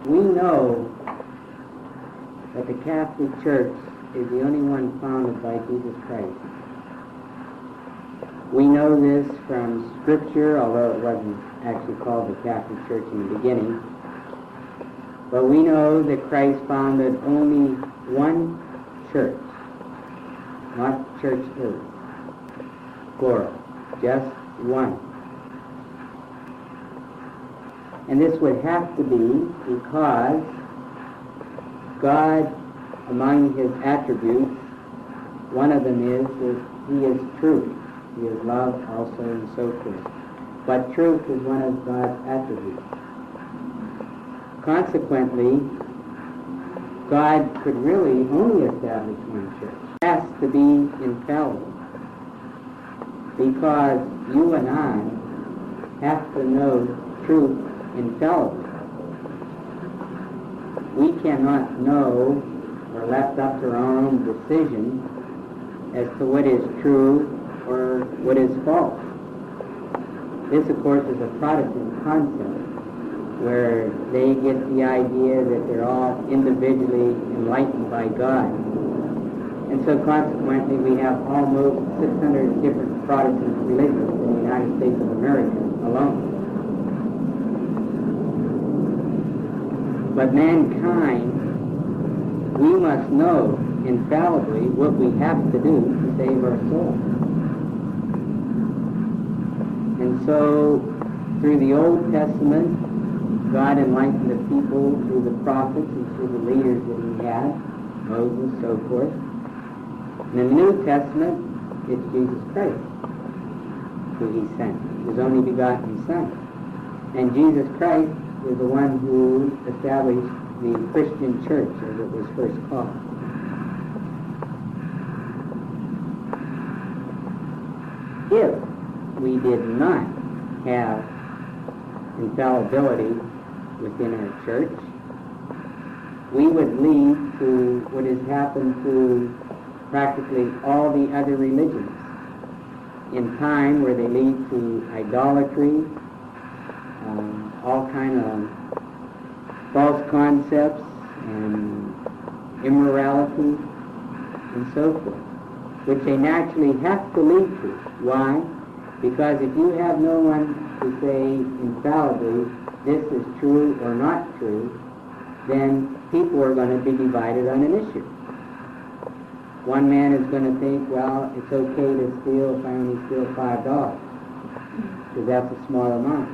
We know that the Catholic Church is the only one founded by Jesus Christ. We know this from Scripture, although it wasn't actually called the Catholic Church in the beginning. But we know that Christ founded only one church, not churches, plural, just one. And this would have to be because God, among his attributes, one of them is that he is truth. He is love also and so forth. But truth is one of God's attributes. Consequently, God could really only establish one church. It has to be infallible. Because you and I have to know truth infallibly. We cannot know or left up to our own decision as to what is true or what is false. This, of course, is a Protestant concept where they get the idea that they're all individually enlightened by God. And so consequently we have almost 600 different Protestant religions in the United States of America alone. But mankind, we must know infallibly what we have to do to save our soul. And so, through the Old Testament, God enlightened the people through the prophets and through the leaders that he had, Moses, so forth. And in the New Testament, it's Jesus Christ who he sent, his only begotten Son. And Jesus Christ is the one who established the Christian church, as it was first called. If we did not have infallibility within our church, we would lead to what has happened to practically all the other religions in time, where they lead to idolatry, all kind of false concepts and immorality and so forth, which they naturally have to lead to. Why? Because if you have no one to say infallibly this is true or not true, then people are going to be divided on an issue. One man is going to think, well, it's okay to steal if I only steal $5, because that's a small amount.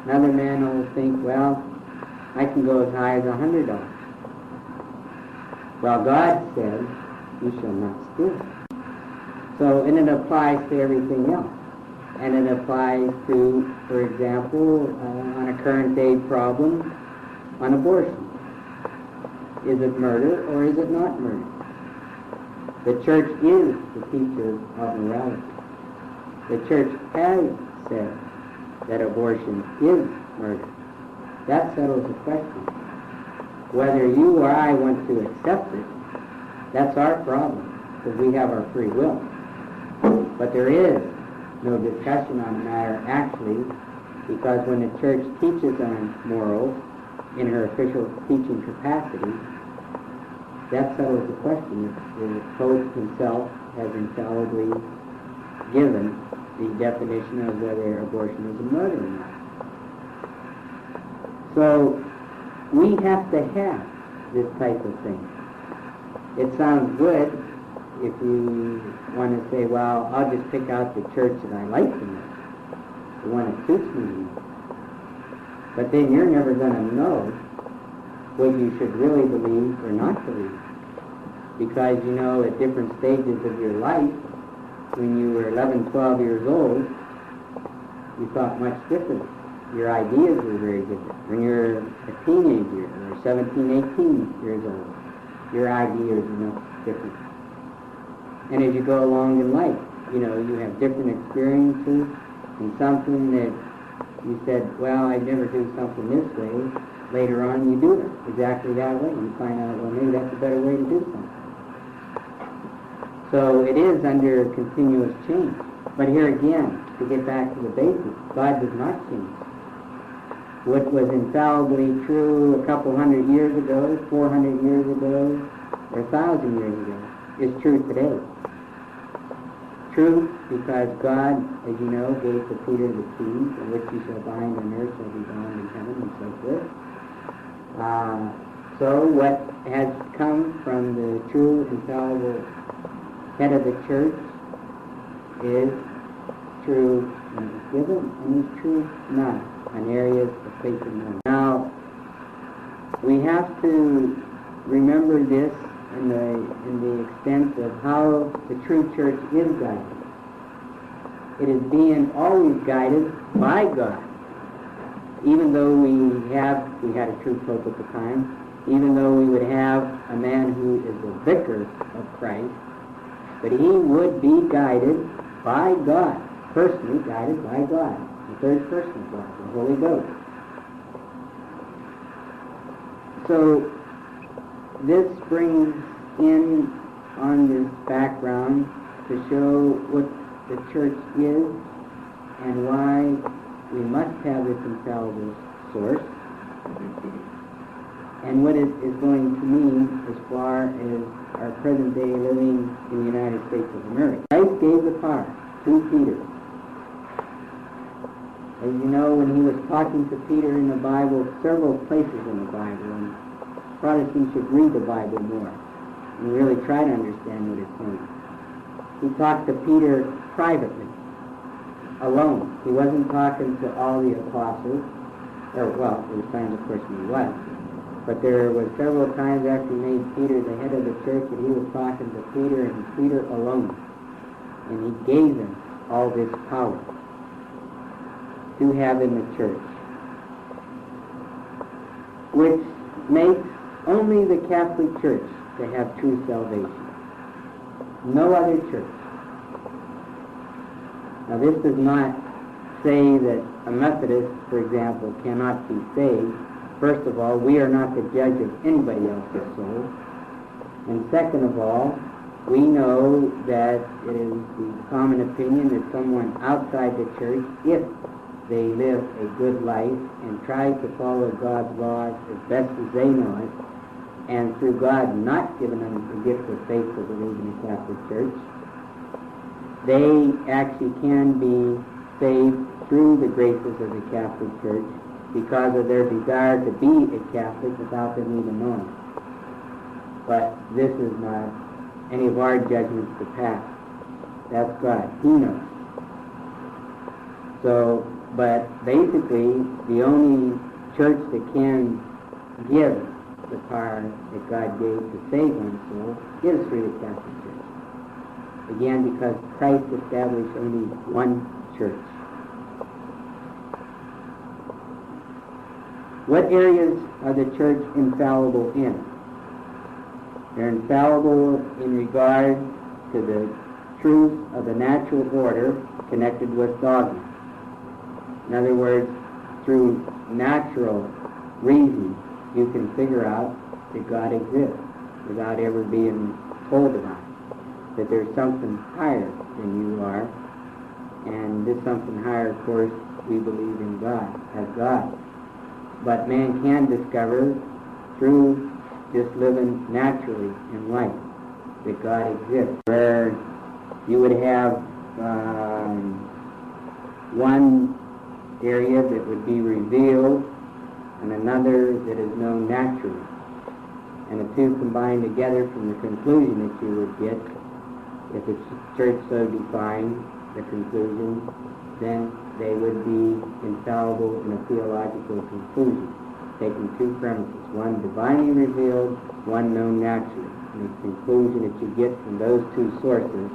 Another man will think, well, I can go as high as $100. Well, God says, you shall not steal. So, and it applies to everything else. And it applies to, for example, on a current day problem, on abortion. Is it murder or is it not murder? The church is the teacher of morality. The church has said that abortion is murder. That settles the question. Whether you or I want to accept it, that's our problem, because we have our free will. But there is no discussion on the matter actually, because when the church teaches on morals in her official teaching capacity, that settles the question. The Pope himself has infallibly given the definition of whether abortion is a murder or not. So we have to have this type of thing. It sounds good if you want to say, well, I'll just pick out the church that I like the most, the one that suits me the most. But then you're never going to know what you should really believe or not believe. Because, you know, at different stages of your life, when you were 11, 12 years old, you thought much different. Your ideas were very different. When you're a teenager, or 17, 18 years old, your ideas are much different. And as you go along in life, you know, you have different experiences, and something that you said, well, I'd never do something this way. Later on, you do it exactly that way. You find out, well, maybe that's a better way to do something. So it is under continuous change. But here again, to get back to the basics, God does not change. What was infallibly true a couple hundred years ago, 400 years ago, or 1,000 years ago, is true today. True because God, as you know, gave to Peter the keys, and which you shall bind on earth shall be bound in heaven, and so forth. So what has come from the true, infallible head of the church is true when it's given, and is true not on areas of faith and knowledge. Now, we have to remember this in the extent of how the true church is guided. It is being always guided by God. Even though we had a true pope at the time, even though we would have a man who is a vicar of Christ, but he would be guided by God, personally guided by God, the third person of God, the Holy Ghost. So this brings in on this background to show what the church is and why we must have this infallible source, and what it is going to mean as far as our present day living in the United States of America. Christ gave the power to Peter. As you know, when he was talking to Peter in the Bible, several places in the Bible, and Protestants should read the Bible more and really try to understand what it's saying. He talked to Peter privately, alone. He wasn't talking to all the apostles, or, well, there was times, of course, when he was, but there were several times after he made Peter the head of the church that he was talking to Peter, and Peter alone. And he gave him all this power to have in the church, which makes only the Catholic Church to have true salvation. No other church. Now, this does not say that a Methodist, for example, cannot be saved. First of all, we are not the judge of anybody else's soul. And second of all, we know that it is the common opinion that someone outside the church, if they live a good life and try to follow God's laws as best as they know it, and through God not giving them the gift of faith to believe in the Catholic Church, they actually can be saved through the graces of the Catholic Church because of their desire to be a Catholic without them even knowing. But this is not any of our judgments to pass. That's God. He knows. So, but basically, the only church that can give the power that God gave to save one's soul is through the Catholic Church. Again, because Christ established only one church. What areas are the church infallible in? They're infallible in regard to the truth of the natural order connected with dogma. In other words, through natural reason, you can figure out that God exists without ever being told about it, that there's something higher than you are, and this something higher, of course, we believe in God, as God. But man can discover through just living naturally in life that God exists, where you would have one area that would be revealed and another that is known naturally. And the two combined together from the conclusion that you would get, if the church so defined the conclusion, then they would be infallible in a theological conclusion, taking two premises, one divinely revealed, one known naturally. And the conclusion that you get from those two sources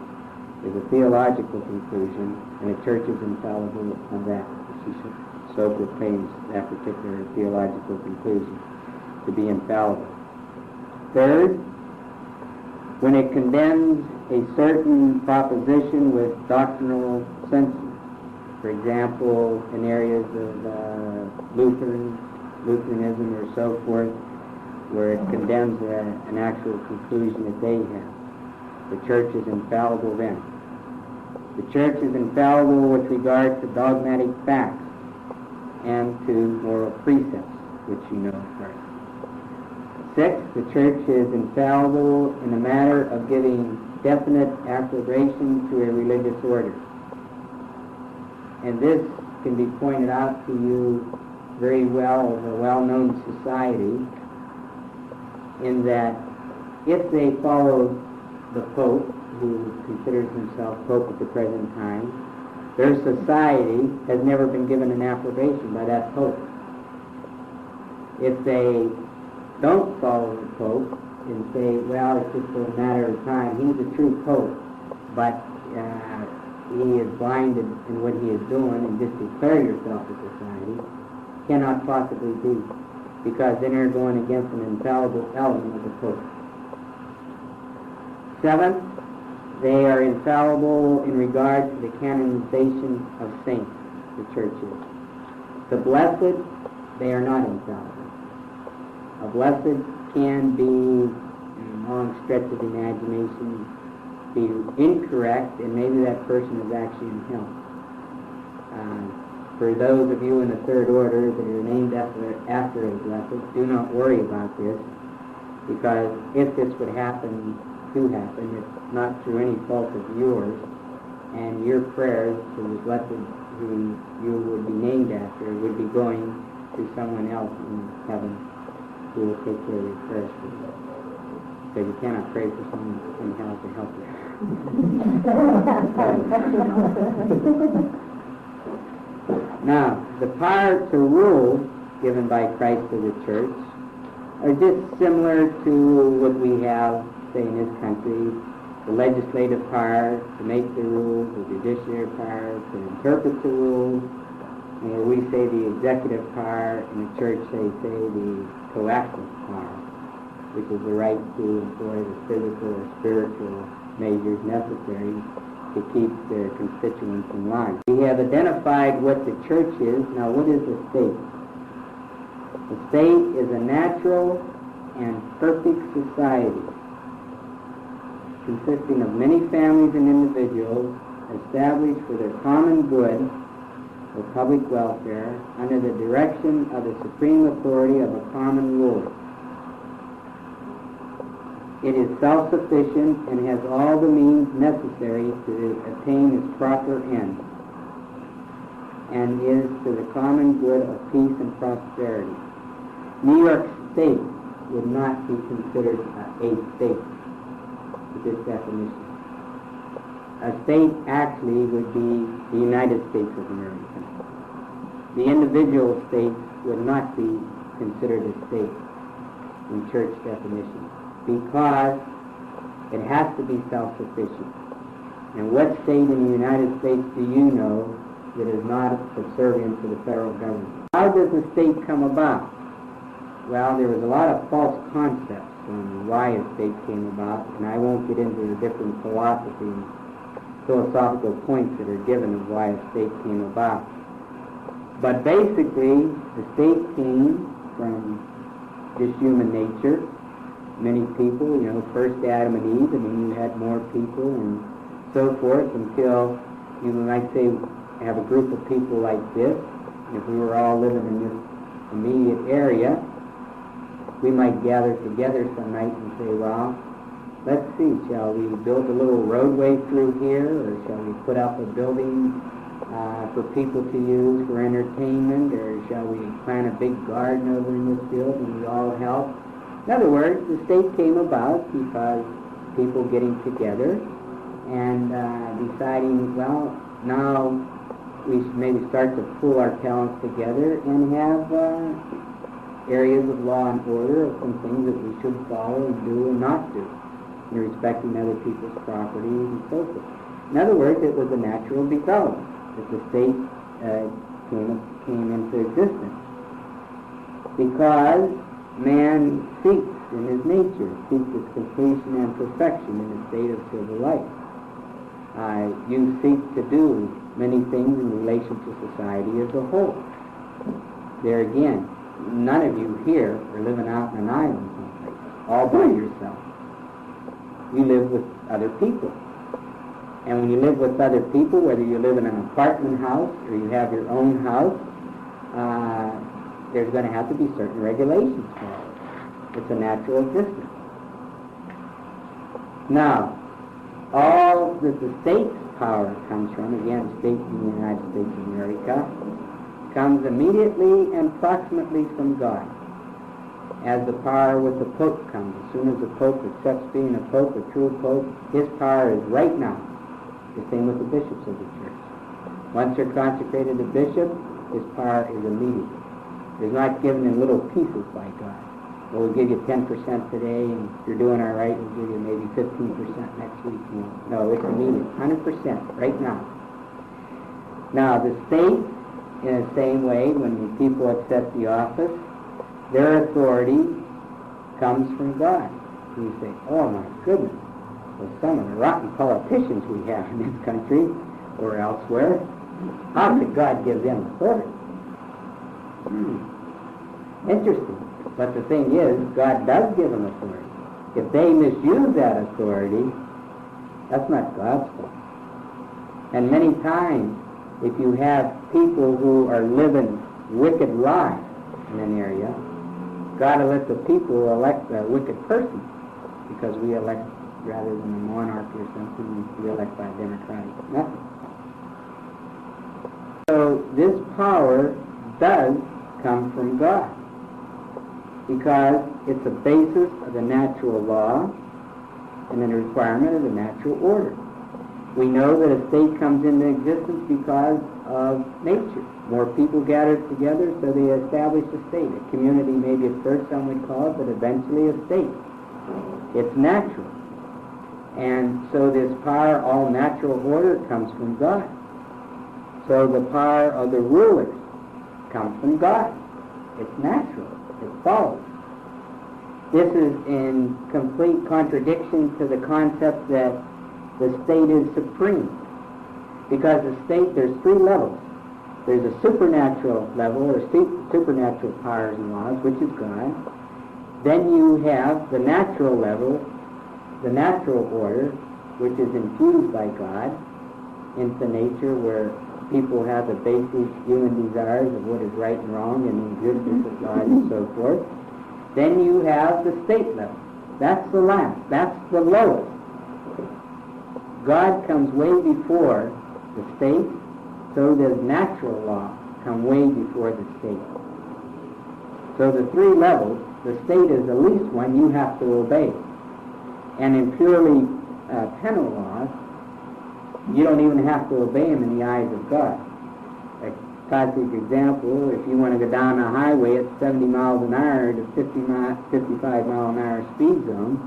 is a theological conclusion, and the church is infallible on that. She so proclaims that particular theological conclusion to be infallible. Third, when it condemns a certain proposition with doctrinal censure. For example, in areas of Lutheranism or so forth, where it condemns an actual conclusion that they have. The church is infallible then. The church is infallible with regard to dogmatic facts and to moral precepts, which you know first. 6, the church is infallible in the matter of giving definite approbation to a religious order. And this can be pointed out to you very well of a well-known society, in that if they follow the Pope, who considers himself Pope at the present time, their society has never been given an approbation by that Pope. If they don't follow the Pope and say, well, it's just a matter of time, he's a true Pope, but he is blinded in what he is doing, and just declare yourself a society, cannot possibly be, because then you're going against an infallible element of the Pope. 7th, they are infallible in regard to the canonization of saints, the church is. The blessed, they are not infallible. A blessed can be, in a long stretch of imagination, be incorrect, and maybe that person is actually in hell. For those of you in the third order that are named after a blessed, do not worry about this, because if this would happen, it's not through any fault of yours, and your prayers to the blessed who you would be named after would be going to someone else in heaven who will take care of your prayers for you. Because you cannot pray for someone in hell to help you. Now, the power to rule given by Christ to the church are just similar to what we have, say, in this country: the legislative power to make the rules, the judiciary power to interpret the rules, and where we say the executive power, in the church they say the coactive power, which is the right to employ the physical or spiritual measures necessary to keep their constituents in line. We have identified what the church is. Now, what is the state? The state is a natural and perfect society consisting of many families and individuals established for their common good or public welfare under the direction of the supreme authority of a common ruler. It is self-sufficient and has all the means necessary to attain its proper end, and is to the common good of peace and prosperity. New York State would not be considered a state with this definition. A state actually would be the United States of America. The individual states would not be considered a state in church definition, because it has to be self-sufficient. And what state in the United States do you know that is not subservient to the federal government? How does the state come about? Well, there was a lot of false concepts on why a state came about, and I won't get into the different philosophical points that are given of why a state came about. But basically, the state came from just human nature. Many people, first Adam and Eve, and then you had more people and so forth, until you might say have a group of people like this. If we were all living in this immediate area, we might gather together some night and say, well, let's see, shall we build a little roadway through here, or shall we put up a building for people to use for entertainment, or shall we plant a big garden over in this field and we all help? In other words, the state came about because people getting together and deciding, well, now we should maybe start to pool our talents together and have areas of law and order of some things that we should follow and do and not do, and respecting other people's properties and so forth. In other words, it was a natural development that the state came into existence, because man seeks in his nature, seeks its completion and perfection in a state of civil life. You seek to do many things in relation to society as a whole. There again, none of you here are living out in an island someplace, all by yourself. You live with other people. And when you live with other people, whether you live in an apartment house or you have your own house, there's going to have to be certain regulations for it. It's a natural existence. Now, all that the state's power comes from, again, state in the United States of America, comes immediately and proximately from God. As the power with the Pope comes, as soon as the Pope accepts being a Pope, a true Pope, his power is right now. The same with the bishops of the church. Once they're consecrated a bishop, his power is immediate. It's not given in little pieces by God. We'll give you 10% today, and if you're doing all right, we'll give you maybe 15% next week. No, it's immediate, 100% right now. Now, the state, in the same way, when people accept the office, their authority comes from God. And you say, oh my goodness, well, some of the rotten politicians we have in this country or elsewhere, how could God give them authority? Interesting. But the thing is, God does give them authority. If they misuse that authority, that's not God's fault. And many times, if you have people who are living wicked lives in an area, God will let the people elect a wicked person, because we elect, rather than a monarchy or something, we elect by democratic method. So this power does come from God, because it's a basis of the natural law and a requirement of the natural order. We know that a state comes into existence because of nature. More people gathered together, so they established a state. A community, maybe at first some would call it, but eventually a state. It's natural. And so this power, all natural order, comes from God. So the power of the rulers comes from God. It's natural. It follows. This is in complete contradiction to the concept that the state is supreme. Because the state, there's three levels. There's a supernatural level, or supernatural powers and laws, which is God. Then you have the natural level, the natural order, which is infused by God into nature, where people have the basic human desires of what is right and wrong and the existence of God and so forth. Then you have the state level. That's the last. That's the lowest. God comes way before the state, so does natural law come way before the state. So the three levels, the state is the least one you have to obey. And in purely penal laws, you don't even have to obey them in the eyes of God. A classic example, if you want to go down a highway at 70 miles an hour to 55 mile an hour speed zone,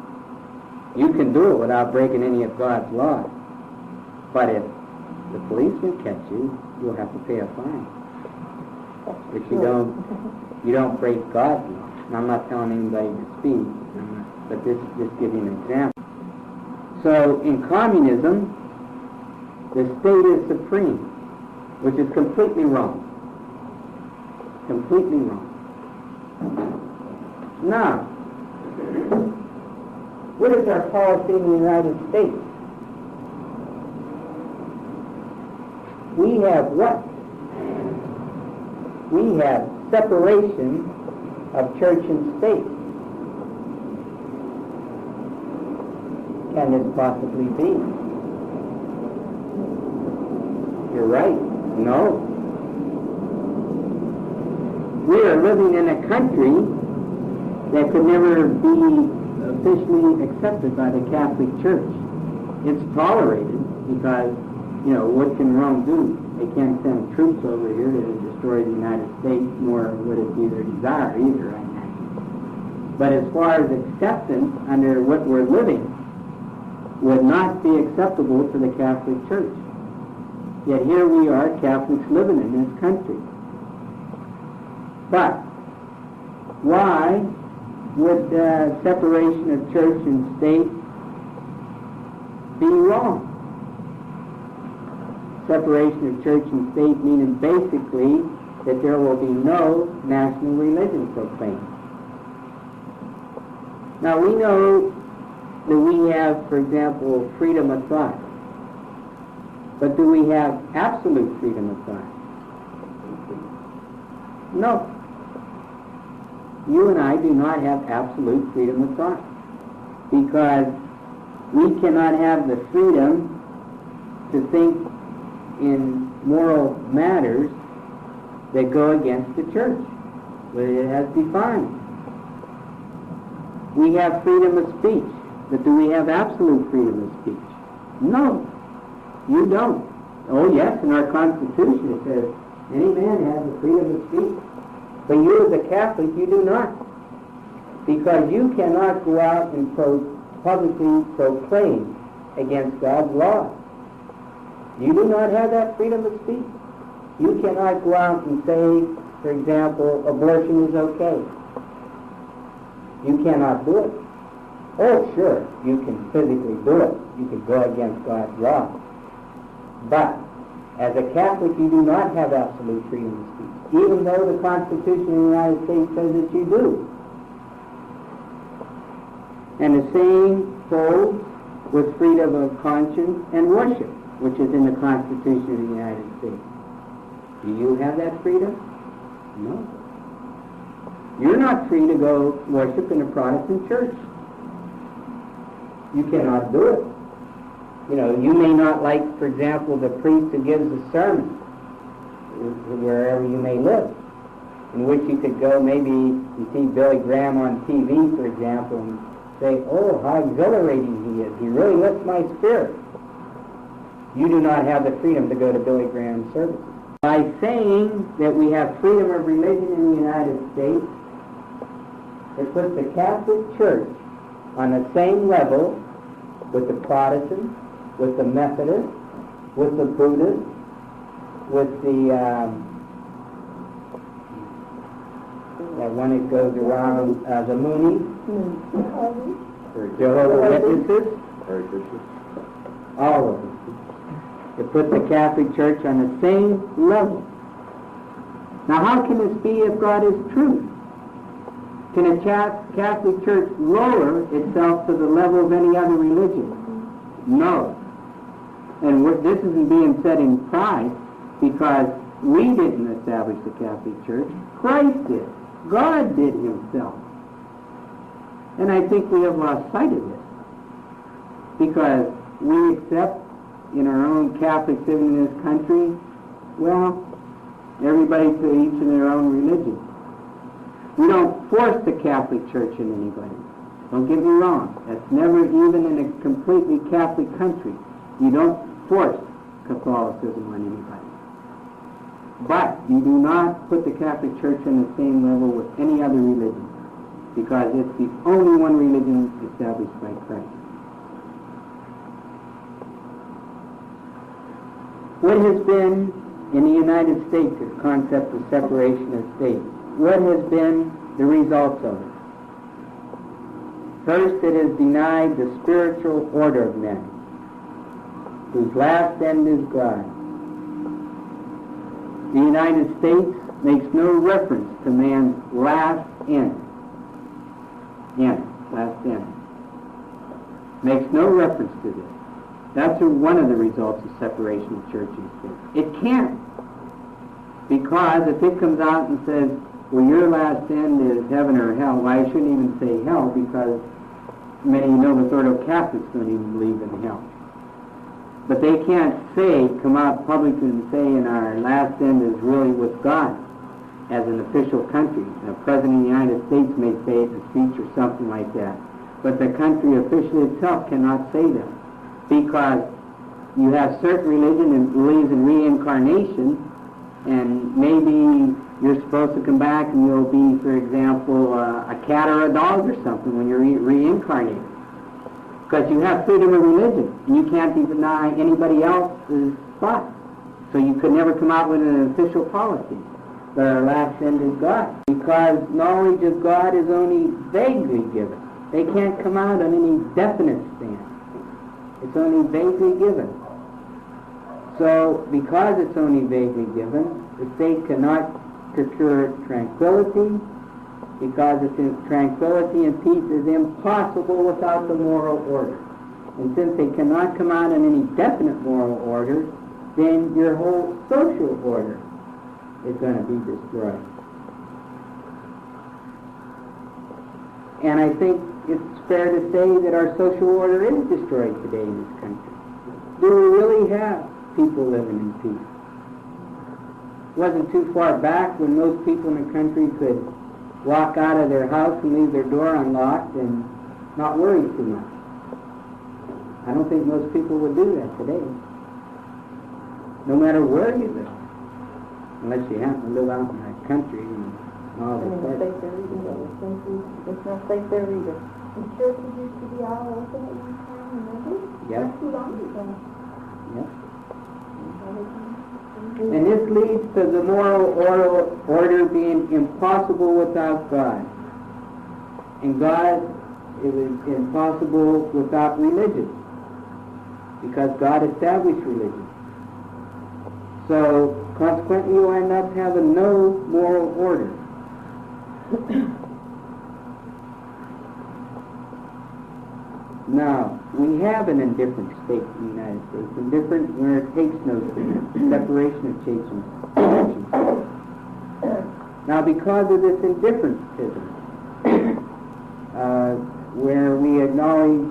you can do it without breaking any of God's laws. But if the policeman catch you, you'll have to pay a fine. But you don't break God's law. And I'm not telling anybody to speed, but this is just giving an example. So in communism, the state is supreme, which is completely wrong. Completely wrong. Now, what is our policy in the United States? We have what? We have separation of church and state. Can this possibly be? You're right. No. We are living in a country that could never be officially accepted by the Catholic Church. It's tolerated because, what can Rome do? They can't send troops over here to destroy the United States, nor would it be their desire either right now. But as far as acceptance under what we're living, would not be acceptable to the Catholic Church. Yet here we are, Catholics living in this country. But why would separation of church and state be wrong? Separation of church and state meaning basically that there will be no national religion proclaimed. Now we know that we have, for example, freedom of thought. But do we have absolute freedom of thought? No. You and I do not have absolute freedom of thought, because we cannot have the freedom to think in moral matters that go against the church, what it has defined. We have freedom of speech, but do we have absolute freedom of speech? No, you don't. Oh yes, in our Constitution it says any man has the freedom of speech. But you as a Catholic, you do not. Because you cannot go out and publicly proclaim against God's law. You do not have that freedom of speech. You cannot go out and say, for example, abortion is okay. You cannot do it. Oh, sure, you can physically do it. You can go against God's law. But as a Catholic, you do not have absolute freedom of speech, even though the Constitution of the United States says that you do. And the same holds with freedom of conscience and worship, which is in the Constitution of the United States. Do you have that freedom? No. You're not free to go worship in a Protestant church. You cannot do it. You know, you may not like, for example, the priest who gives a sermon wherever you may live, in which you could go, maybe you see Billy Graham on TV, for example, and say, oh, how exhilarating he is. He really lifts my spirit. You do not have the freedom to go to Billy Graham's services. By saying that we have freedom of religion in the United States, it puts the Catholic Church on the same level with the Protestants, with the Methodists, with the Buddhists, with the that one that goes around the Moonies, Jehovah's Witnesses, all of them. It puts the Catholic Church on the same level. Now how can this be if God is true? Can a Catholic Church lower itself to the level of any other religion? No. And this isn't being said in pride, because we didn't establish the Catholic Church. Christ did. God did himself. And I think we have lost sight of this, because we accept in our own Catholics living in this country, well, everybody to each in their own religion. We don't force the Catholic Church in anybody. Don't get me wrong. That's never, even in a completely Catholic country, you don't force Catholicism on anybody. But you do not put the Catholic Church on the same level with any other religion, because it's the only one religion established by Christ. What has been in the United States the concept of separation of states? What has been the results of it? First, it has denied the spiritual order of men, whose last end is God. The United States makes no reference to man's last end. Last end. Makes no reference to this. That's one of the results of separation of church and state. It can't. Because if it comes out and says, well, your last end is heaven or hell, well, I shouldn't even say hell, because many Novus Ordo Catholics don't even believe in hell. But they can't come out publicly and say, and our last end is really with God, as an official country. The President of the United States may say it in a speech or something like that. But the country officially itself cannot say that, because you have certain religion that believes in reincarnation, and maybe you're supposed to come back and you'll be, for example, a cat or a dog or something when you're reincarnated. Because you have freedom of religion, and you can't deny anybody else's thought. So you could never come out with an official policy. But our last end is God. We because knowledge of God is only vaguely given. They can't come out on any definite stand. It's only vaguely given. So, because it's only vaguely given, the state cannot procure tranquility, because tranquility and peace is impossible without the moral order. And since they cannot come out in any definite moral order, then your whole social order is going to be destroyed. And I think it's fair to say that our social order is destroyed today in this country. Do we really have people living in peace? It wasn't too far back when most people in the country could walk out of their house and leave their door unlocked and not worry too much. I don't think most people would do that today, no matter where you live, unless you happen to live out in the country and all the parts. It's not safe there either. The churches used to be all open at one time, remember? Yes. Not too long ago. Yes. And this leads to the moral order being impossible without God. And God, it was impossible without religion, because God established religion. So, consequently, you end up having no moral order. Now, we have an indifferent state in the United States, indifferent where it takes no separation of church and churches. Now, because of this indifferentism, where we acknowledge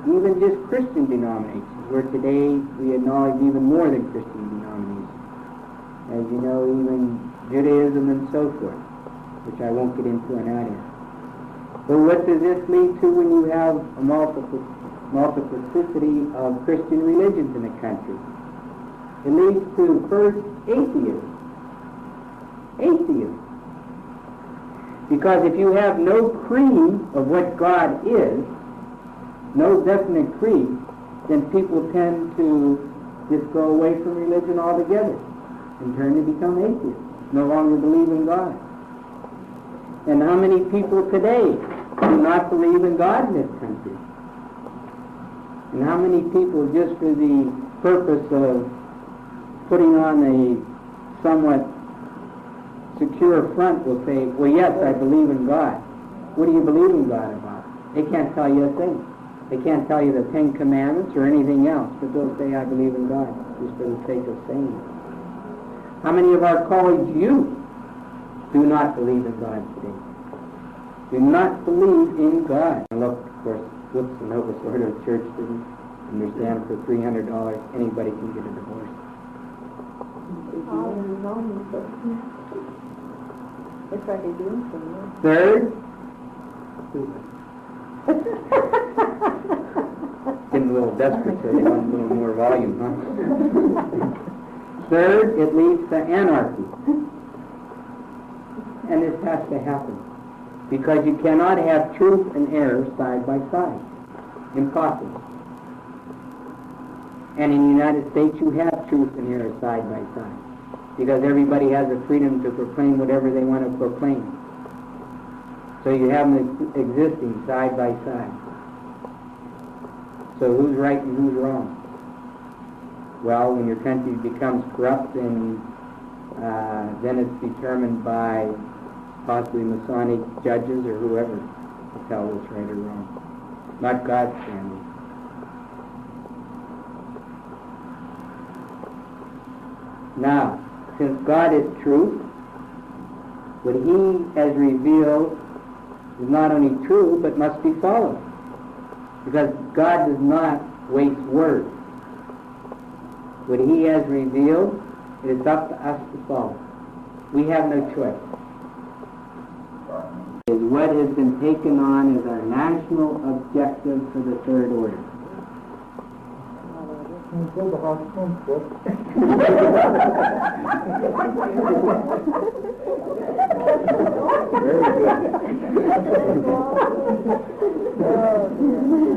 even just Christian denominations, where today we acknowledge even more than Christian denominations, as you know, even Judaism and so forth, which I won't get into on that end. But what does this lead to when you have a multiplicity of Christian religions in the country? It leads to, first, atheism. Atheism. Because if you have no creed of what God is, no definite creed, then people tend to just go away from religion altogether and turn to become atheists, no longer believe in God. And how many people today do not believe in God in this country? And how many people, just for the purpose of putting on a somewhat secure front, will say, well, yes, I believe in God. What do you believe in God about? They can't tell you a thing. They can't tell you the Ten Commandments or anything else, but they'll say, I believe in God, just for the sake of saying it. How many of our college youth do not believe in God today? Do not believe in God. And look, of course, the Novus Order of Church didn't understand for $300 anybody can get a divorce. It's like they do something. Third, getting a little desperate, so they want a little more volume, huh? Third, it leads to anarchy. And this has to happen, because you cannot have truth and error side by side. Impossible. And in the United States, you have truth and error side by side, because everybody has the freedom to proclaim whatever they want to proclaim. So you have them existing side by side. So who's right and who's wrong? Well, when your country becomes corrupt, then it's determined by possibly Masonic judges or whoever to tell what's right or wrong. Not God's standard. Now, since God is truth, what He has revealed is not only true, but must be followed. Because God does not waste words. What He has revealed, it is up to us to follow. We have no choice. Is what has been taken on as our national objective for the Third Order. Very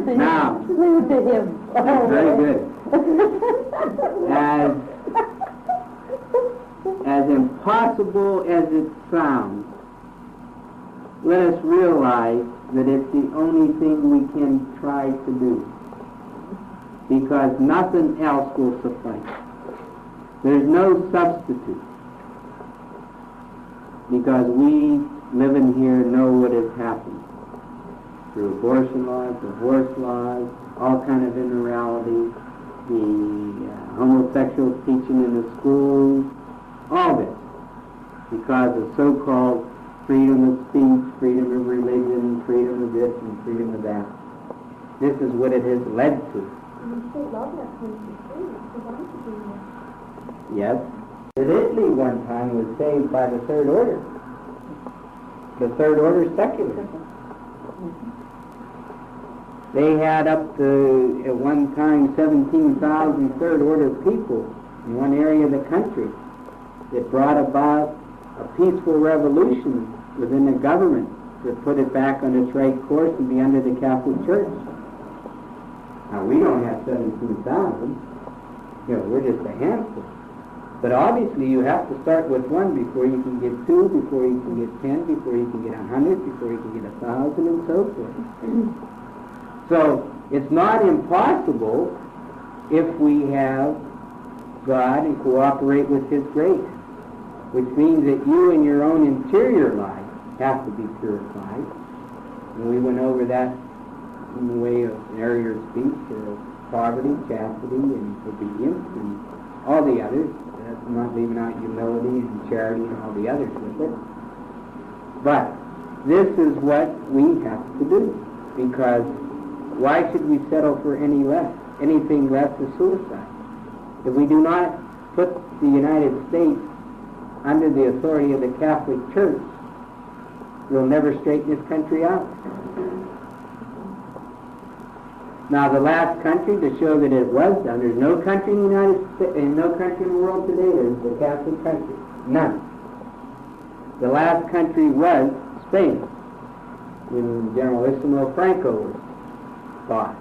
good. Now, very good. As important impossible as it sounds, let us realize that it's the only thing we can try to do, because nothing else will suffice. There's no substitute, because we living here know what has happened through abortion laws, divorce laws, all kind of immorality, the homosexual teaching in the schools, all this, because of so-called freedom of speech, freedom of religion, freedom of this and freedom of that. This is what it has led to. Yes. Italy one time was saved by the Third Order. The Third Order secular. They had up to, at one time, 17,000 Third Order people in one area of the country that brought about a peaceful revolution within the government to put it back on its right course and be under the Catholic Church. Now, we don't have 17,000. We're just a handful. But obviously you have to start with one before you can get 2, before you can get 10, before you can get 100, before you can get 1,000, and so forth. So it's not impossible if we have God and cooperate with His grace, which means that you in your own interior life have to be purified. And we went over that in the way of an area of speech, poverty, chastity, and obedience, and all the others. I'm not leaving out humility and charity and all the others with it. But this is what we have to do, because why should we settle for anything less is suicide? If we do not put the United States under the authority of the Catholic Church, we'll never straighten this country out. Now, the last country to show that it was done, there's no country in the United States, no country in the world today that is a Catholic country. None. The last country was Spain, when Generalissimo Franco was fought.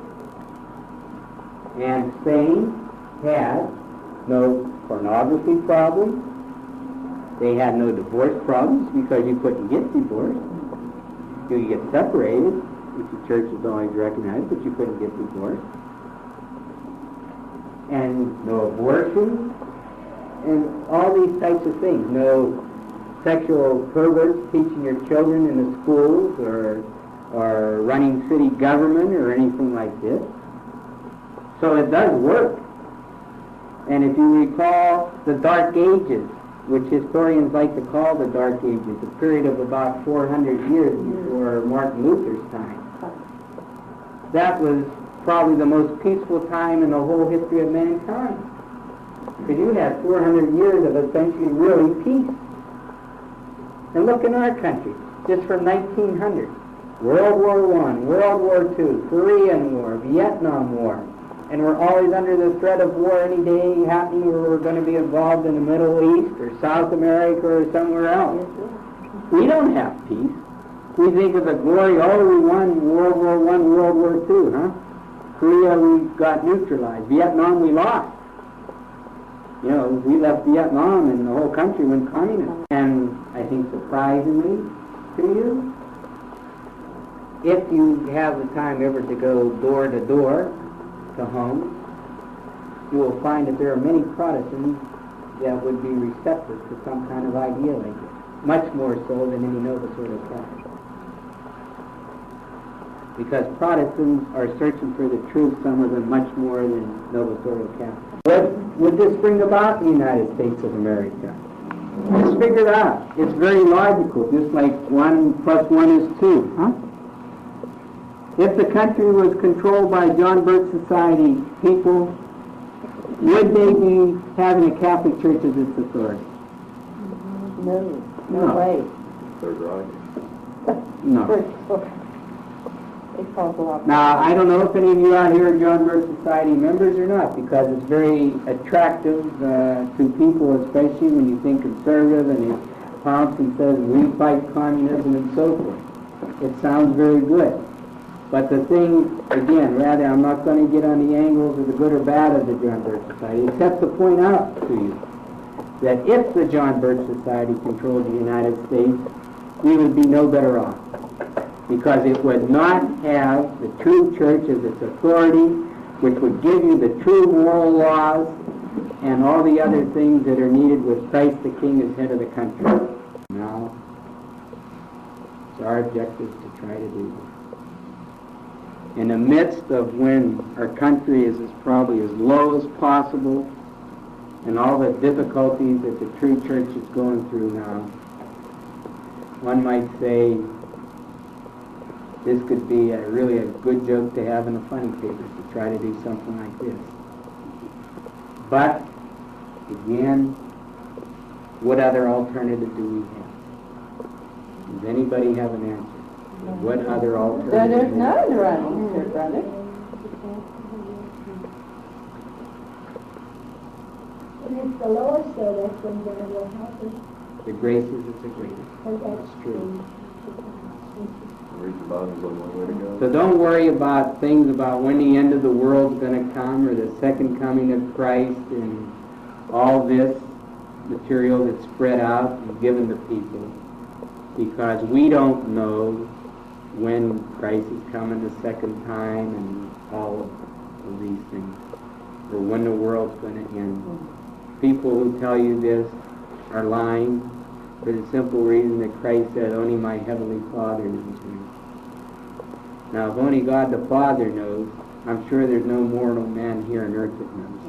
And Spain had no pornography problems. They had no divorce problems, because you couldn't get divorced. You could get separated, which the church has always recognized, but you couldn't get divorced. And no abortion, and all these types of things. No sexual perverts teaching your children in the schools, or running city government, or anything like this. So it does work. And if you recall the Dark Ages, which historians like to call the Dark Ages, a period of about 400 years before Martin Luther's time, that was probably the most peaceful time in the whole history of mankind. Because you had 400 years of essentially really peace. And look in our country, just from 1900, World War I, World War II, Korean War, Vietnam War, and we're always under the threat of war any day happening where we're going to be involved in the Middle East or South America or somewhere else. We don't have peace. We think of the glory, we won World War I, World War II, huh? Korea, we got neutralized. Vietnam, we lost. We left Vietnam and the whole country went communist. And I think surprisingly to you, if you have the time ever to go door to door to homes, you will find that there are many Protestants that would be receptive to some kind of idea like this, much more so than any Novus Ordo Catholic. Because Protestants are searching for the truth, some of them much more than Novus Ordo Catholic. What would this bring about in the United States of America? Let's figure it out. It's very logical, just like 1 + 1 is 2, huh? If the country was controlled by John Birch Society people, would they be having a Catholic Church as its authority? No way. Third Reich. No. It calls a lot. Now, I don't know if any of you out here are John Birch Society members or not, because it's very attractive to people, especially when you think conservative and it pomps and says we fight communism and so forth. It sounds very good. But the thing, again, I'm not going to get on the angles of the good or bad of the John Birch Society, except to point out to you that if the John Birch Society controlled the United States, we would be no better off, because it would not have the true church as its authority, which would give you the true moral laws and all the other things that are needed with Christ the King as head of the country. Now, it's our objective to try to do this. In the midst of when our country is probably as low as possible, and all the difficulties that the true church is going through now, one might say this could be really a good joke to have in the funny papers, to try to do something like this. But, again, what other alternative do we have? Does anybody have an answer? What other alternative? There's no other answer, brother. When it's the lowest, so that's when God will help us. The graces is the greatest. Oh, That's true. Read the Bible, is the one way to go. So don't worry about things about when the end of the world's going to come, or the second coming of Christ, and all this material that's spread out and given to people, because we don't know when Christ is coming the second time and all of these things, or when the world's going to end. People who tell you this are lying for the simple reason that Christ said, only my heavenly Father knows me. Now, if only God the Father knows, I'm sure there's no mortal man here on earth that knows.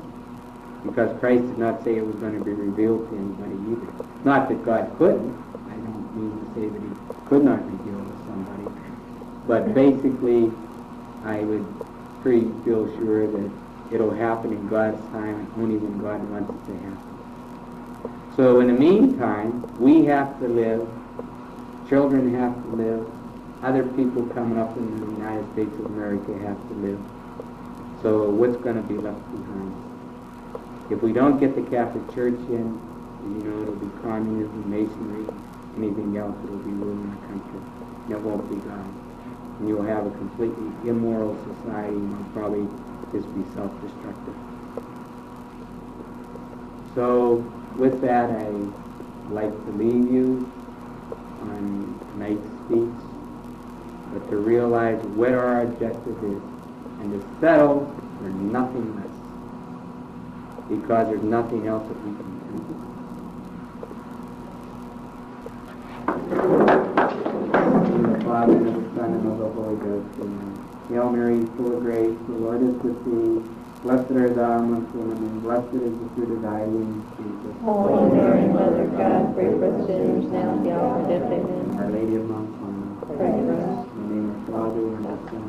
Because Christ did not say it was going to be revealed to anybody either. Not that God couldn't. I don't mean to say that he could not reveal to somebody. But basically, I would pretty feel sure that it'll happen in God's time and only when God wants it to happen. So in the meantime, we have to live, children have to live, other people coming up in the United States of America have to live. So what's going to be left behind? If we don't get the Catholic Church in, it'll be communism, masonry, anything else that will be ruling the country. And it won't be God. And you'll have a completely immoral society, and it'll probably just be self-destructive. So with that, I'd like to leave you on tonight's speech, but to realize what our objective is, and to settle for nothing less, because there's nothing else that we can do. In the Father, and of the Son, and of the Holy Ghost. Amen. Hail Mary, full of grace, the Lord is with thee. Blessed art thou amongst women, and blessed is the fruit of thy womb, Jesus. Holy Mary, Mother of God, pray for us sinners now and at the hour of death. Amen. Our Lady of Mount Carmel, Pray for us. in the name of the Father, and of the Son,